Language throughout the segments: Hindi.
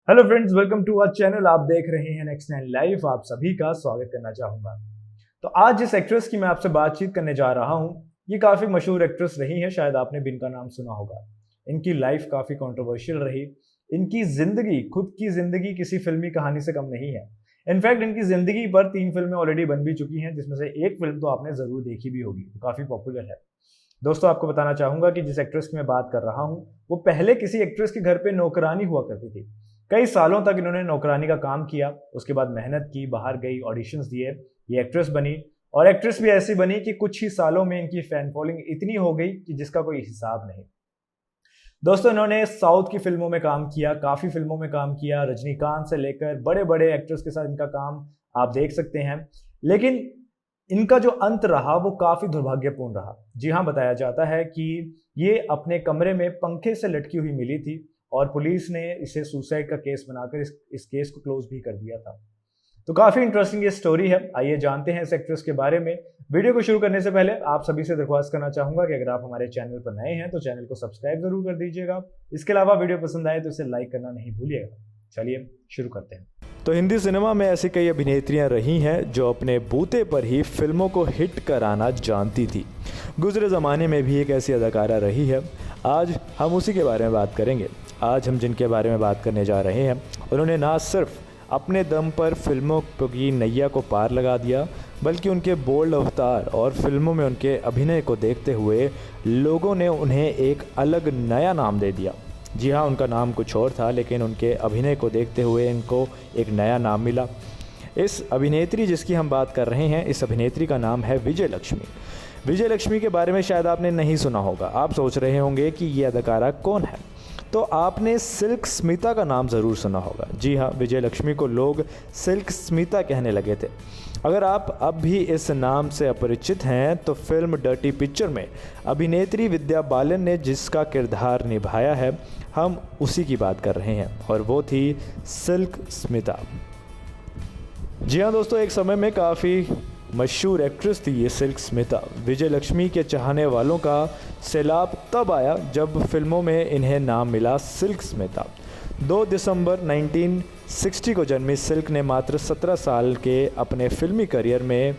Hello friends, welcome to our channel. आप देख रहे हैं नेक्स्ट 9 लाइव। आप सभी का स्वागत करना चाहूंगा। तो आज जिस एक्ट्रेस की मैं आपसे बातचीत करने जा रहा हूं, ये काफी मशहूर एक्ट्रेस रही है, शायद आपने भी इनका नाम सुना होगा। इनकी लाइफ काफी कंट्रोवर्शियल रही। इनकी जिंदगी, खुद की जिंदगी किसी फिल्मी कहानी से कम नहीं है। इनफैक्ट इनकी जिंदगी पर 3 फिल्में ऑलरेडी बन भी चुकी हैं, जिसमें से एक फिल्म तो आपने जरूर देखी भी होगी, वो काफी पॉपुलर है। दोस्तों, आपको बताना चाहूंगा कि जिस एक्ट्रेस की मैं बात कर रहा हूं, वो पहले किसी एक्ट्रेस के घर पे नौकरानी हुआ करती थी। कई सालों तक इन्होंने नौकरानी का काम किया, उसके बाद मेहनत की, बाहर गई, ऑडिशंस दिए, ये एक्ट्रेस बनी। और एक्ट्रेस भी ऐसी बनी कि कुछ ही सालों में इनकी फैन फॉलोइंग इतनी हो गई कि जिसका कोई हिसाब नहीं। दोस्तों, इन्होंने साउथ की फिल्मों में काम किया, काफी फिल्मों में काम किया, रजनीकांत से लेकर बड़े बड़े एक्टर्स के साथ इनका काम आप देख सकते हैं। लेकिन इनका जो अंत रहा वो काफी दुर्भाग्यपूर्ण रहा। जी हाँ, बताया जाता है कि ये अपने कमरे में पंखे से लटकी हुई मिली थी और पुलिस ने इसे सुसाइड का केस बनाकर इस केस को क्लोज भी कर दिया था। तो काफी इंटरेस्टिंग ये स्टोरी है। आइए जानते हैं इस एक्ट्रेस के बारे में। वीडियो को शुरू करने से पहले आप सभी से दरख्वास्त करना चाहूंगा कि अगर आप हमारे चैनल पर नए हैं तो चैनल को सब्सक्राइब जरूर कर दीजिएगा। इसके अलावा वीडियो पसंद आए तो इसे लाइक करना नहीं भूलिएगा। चलिए शुरू करते हैं। तो हिंदी सिनेमा में ऐसी कई अभिनेत्रियां रही हैं जो अपने बूते पर ही फिल्मों को हिट कराना जानती थी। गुजरे ज़माने में भी एक ऐसी अदाकारा रही है। आज हम उसी के बारे में बात करेंगे। आज हम जिनके बारे में बात करने जा रहे हैं, उन्होंने ना सिर्फ अपने दम पर फिल्मों की नैया को पार लगा दिया, बल्कि उनके बोल्ड अवतार और फिल्मों में उनके अभिनय को देखते हुए लोगों ने उन्हें एक अलग नया नाम दे दिया। जी हाँ, उनका नाम कुछ और था, लेकिन उनके अभिनय को देखते हुए इनको एक नया नाम मिला। इस अभिनेत्री जिसकी हम बात कर रहे हैं, इस अभिनेत्री का नाम है विजय लक्ष्मी। विजय लक्ष्मी के बारे में शायद आपने नहीं सुना होगा। आप सोच रहे होंगे कि ये अदाकारा कौन है, तो आपने सिल्क स्मिता का नाम ज़रूर सुना होगा। जी हाँ, विजय लक्ष्मी को लोग सिल्क स्मिता कहने लगे थे। अगर आप अब भी इस नाम से अपरिचित हैं तो फिल्म डर्टी पिक्चर में अभिनेत्री विद्या बालन ने जिसका किरदार निभाया है, हम उसी की बात कर रहे हैं, और वो थी सिल्क स्मिता। जी हाँ दोस्तों, एक समय में काफ़ी मशहूर एक्ट्रेस थी ये सिल्क स्मिता। विजय लक्ष्मी के चाहने वालों का सैलाब तब आया जब फिल्मों में इन्हें नाम मिला सिल्क स्मिता। 2 दिसंबर 1960 को जन्मी सिल्क ने मात्र 17 साल के अपने फिल्मी करियर में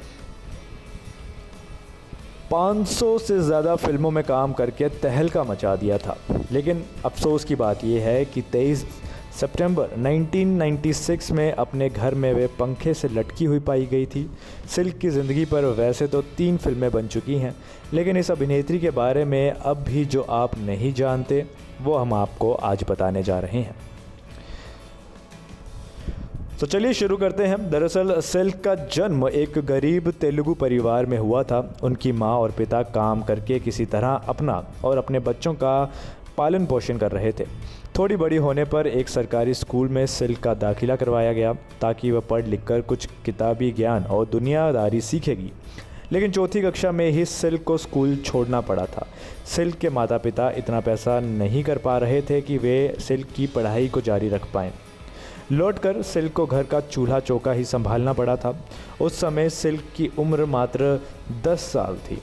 500 से ज़्यादा फिल्मों में काम करके तहलका मचा दिया था। लेकिन अफसोस की बात यह है कि 23 सितंबर 1996 में अपने घर में वे पंखे से लटकी हुई पाई गई थी। सिल्क की ज़िंदगी पर वैसे तो 3 फिल्में बन चुकी हैं, लेकिन इस अभिनेत्री के बारे में अब भी जो आप नहीं जानते वो हम आपको आज बताने जा रहे हैं। तो चलिए शुरू करते हैं। दरअसल सिल्क का जन्म एक गरीब तेलुगु परिवार में हुआ था। उनकी माँ और पिता काम करके किसी तरह अपना और अपने बच्चों का पालन पोषण कर रहे थे। थोड़ी बड़ी होने पर एक सरकारी स्कूल में सिल्क का दाखिला करवाया गया ताकि वह पढ़ लिखकर कुछ किताबी ज्ञान और दुनियादारी सीखेगी। लेकिन 4th कक्षा में ही सिल्क को स्कूल छोड़ना पड़ा था। सिल्क के माता पिता इतना पैसा नहीं कर पा रहे थे कि वे सिल्क की पढ़ाई को जारी रख पाएँ। लौटकर सिल्क को घर का चूल्हा चौका ही संभालना पड़ा था। उस समय सिल्क की उम्र मात्र 10 साल थी।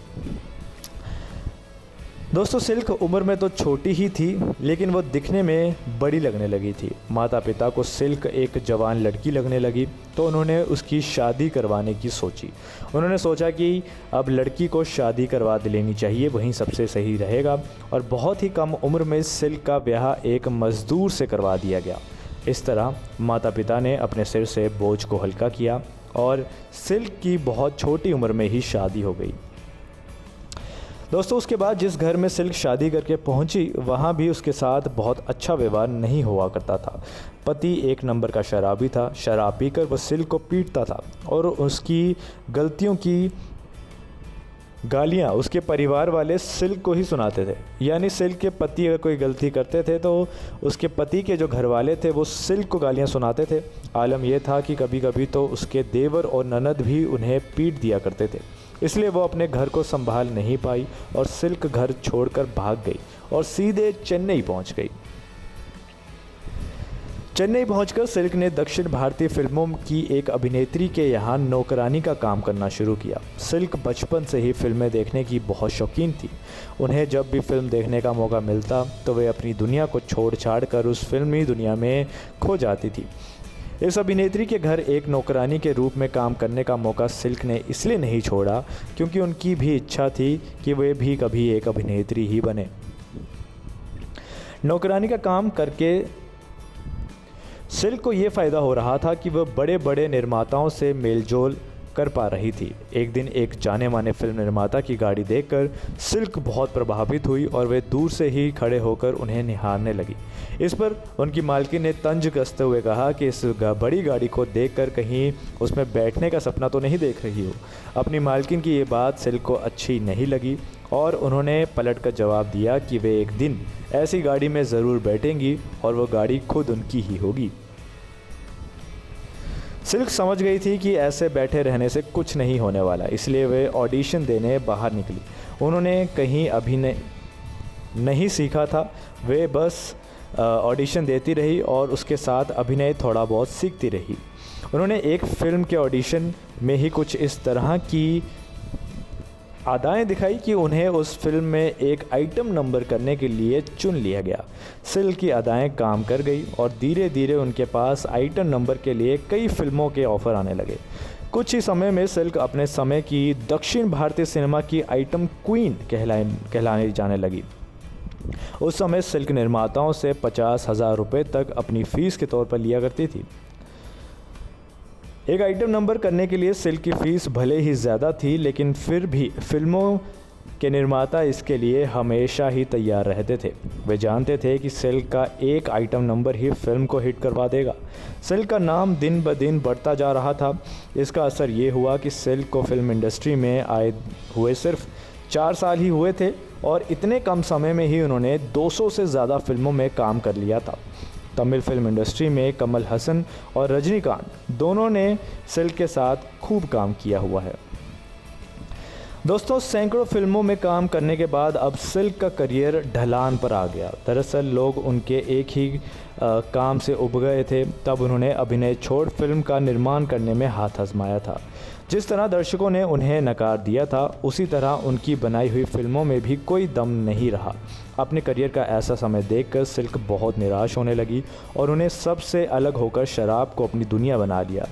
दोस्तों, सिल्क उम्र में तो छोटी ही थी, लेकिन वो दिखने में बड़ी लगने लगी थी। माता पिता को सिल्क एक जवान लड़की लगने लगी, तो उन्होंने उसकी शादी करवाने की सोची। उन्होंने सोचा कि अब लड़की को शादी करवा लेनी चाहिए, वहीं सबसे सही रहेगा। और बहुत ही कम उम्र में सिल्क का ब्याह एक मज़दूर से करवा दिया गया। इस तरह माता पिता ने अपने सिर से बोझ को हल्का किया और सिल्क की बहुत छोटी उम्र में ही शादी हो गई। दोस्तों, उसके बाद जिस घर में सिल्क शादी करके पहुंची, वहां भी उसके साथ बहुत अच्छा व्यवहार नहीं हुआ करता था। पति एक नंबर का शराबी था। शराब पीकर वह सिल्क को पीटता था और उसकी गलतियों की गालियां उसके परिवार वाले सिल्क को ही सुनाते थे। यानी सिल्क के पति अगर कोई गलती करते थे तो उसके पति के जो घर वाले थे वो सिल्क को गालियां सुनाते थे। आलम यह था कि कभी कभी तो उसके देवर और ननद भी उन्हें पीट दिया करते थे। इसलिए वो अपने घर को संभाल नहीं पाई और सिल्क घर छोड़कर भाग गई और सीधे चेन्नई पहुंच गई। चेन्नई पहुंचकर सिल्क ने दक्षिण भारतीय फिल्मों की एक अभिनेत्री के यहाँ नौकरानी का काम करना शुरू किया। सिल्क बचपन से ही फिल्में देखने की बहुत शौकीन थी। उन्हें जब भी फिल्म देखने का मौका मिलता तो वे अपनी दुनिया को छोड़ छाड़ कर उस फिल्मी दुनिया में खो जाती थी। इस अभिनेत्री के घर एक नौकरानी के रूप में काम करने का मौका सिल्क ने इसलिए नहीं छोड़ा क्योंकि उनकी भी इच्छा थी कि वे भी कभी एक अभिनेत्री ही बने। नौकरानी का काम करके सिल्क को ये फ़ायदा हो रहा था कि वह बड़े बड़े निर्माताओं से मेलजोल कर पा रही थी। एक दिन एक जाने माने फिल्म निर्माता की गाड़ी देखकर सिल्क बहुत प्रभावित हुई और वे दूर से ही खड़े होकर उन्हें निहारने लगी। इस पर उनकी मालकिन ने तंज कसते हुए कहा कि इस बड़ी गाड़ी को देखकर कहीं उसमें बैठने का सपना तो नहीं देख रही हो। अपनी मालकिन की ये बात सिल्क को अच्छी नहीं लगी और उन्होंने पलटकर जवाब दिया कि वे एक दिन ऐसी गाड़ी में ज़रूर बैठेंगी और वो गाड़ी खुद उनकी ही होगी। सिल्क समझ गई थी कि ऐसे बैठे रहने से कुछ नहीं होने वाला, इसलिए वे ऑडिशन देने बाहर निकली। उन्होंने कहीं अभिनय नहीं सीखा था, वे बस ऑडिशन देती रही और उसके साथ अभिनय थोड़ा बहुत सीखती रही। उन्होंने एक फ़िल्म के ऑडिशन में ही कुछ इस तरह की अदाएं दिखाई कि उन्हें उस फिल्म में एक आइटम नंबर करने के लिए चुन लिया गया। सिल्क की अदाएं काम कर गई और धीरे धीरे उनके पास आइटम नंबर के लिए कई फिल्मों के ऑफ़र आने लगे। कुछ ही समय में सिल्क अपने समय की दक्षिण भारतीय सिनेमा की आइटम क्वीन कहलाने जाने लगी। उस समय सिल्क निर्माताओं से 50,000 रुपये तक अपनी फ़ीस के तौर पर लिया करती थी। एक आइटम नंबर करने के लिए सिल्क की फ़ीस भले ही ज़्यादा थी, लेकिन फिर भी फिल्मों के निर्माता इसके लिए हमेशा ही तैयार रहते थे। वे जानते थे कि सिल्क का एक आइटम नंबर ही फिल्म को हिट करवा देगा। सिल्क का नाम दिन ब दिन बढ़ता जा रहा था। इसका असर ये हुआ कि सिल्क को फिल्म इंडस्ट्री में आए हुए सिर्फ 4 साल ही हुए थे और इतने कम समय में ही उन्होंने 200 से ज़्यादा फिल्मों में काम कर लिया था। तमिल फिल्म इंडस्ट्री में कमल हसन और रजनीकांत दोनों ने सिल्क के साथ खूब काम किया हुआ है। दोस्तों, सैकड़ों फिल्मों में काम करने के बाद अब सिल्क का करियर ढलान पर आ गया। दरअसल लोग उनके एक ही काम से उब गए थे। तब उन्होंने अभिनय छोड़ फिल्म का निर्माण करने में हाथ आजमाया था। जिस तरह दर्शकों ने उन्हें नकार दिया था, उसी तरह उनकी बनाई हुई फिल्मों में भी कोई दम नहीं रहा। अपने करियर का ऐसा समय देखकर सिल्क बहुत निराश होने लगी और उन्हें सबसे अलग होकर शराब को अपनी दुनिया बना लिया।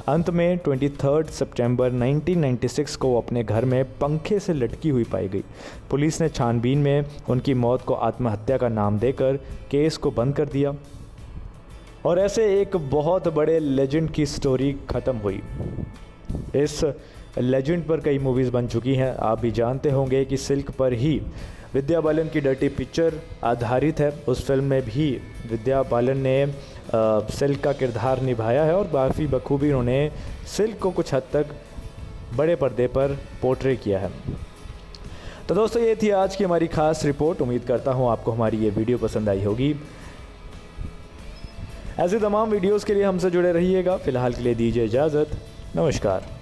अंत में 23 सितंबर 1996 को अपने घर में पंखे से लटकी हुई पाई गई। पुलिस ने छानबीन में उनकी मौत को आत्महत्या का नाम देकर केस को बंद कर दिया और ऐसे एक बहुत बड़े लेजेंड की स्टोरी ख़त्म हुई। इस लेजेंड पर कई मूवीज़ बन चुकी हैं। आप भी जानते होंगे कि सिल्क पर ही विद्या बालन की डर्टी पिक्चर आधारित है। उस फिल्म में भी विद्या बालन ने सिल्क का किरदार निभाया है और काफ़ी बखूबी उन्होंने सिल्क को कुछ हद तक बड़े पर्दे पर पोर्ट्रे किया है। तो दोस्तों, ये थी आज की हमारी खास रिपोर्ट। उम्मीद करता हूँ आपको हमारी ये वीडियो पसंद आई होगी। ऐसे तमाम वीडियोज़ के लिए हमसे जुड़े रहिएगा। फ़िलहाल के लिए दीजिए इजाज़त। नमस्कार।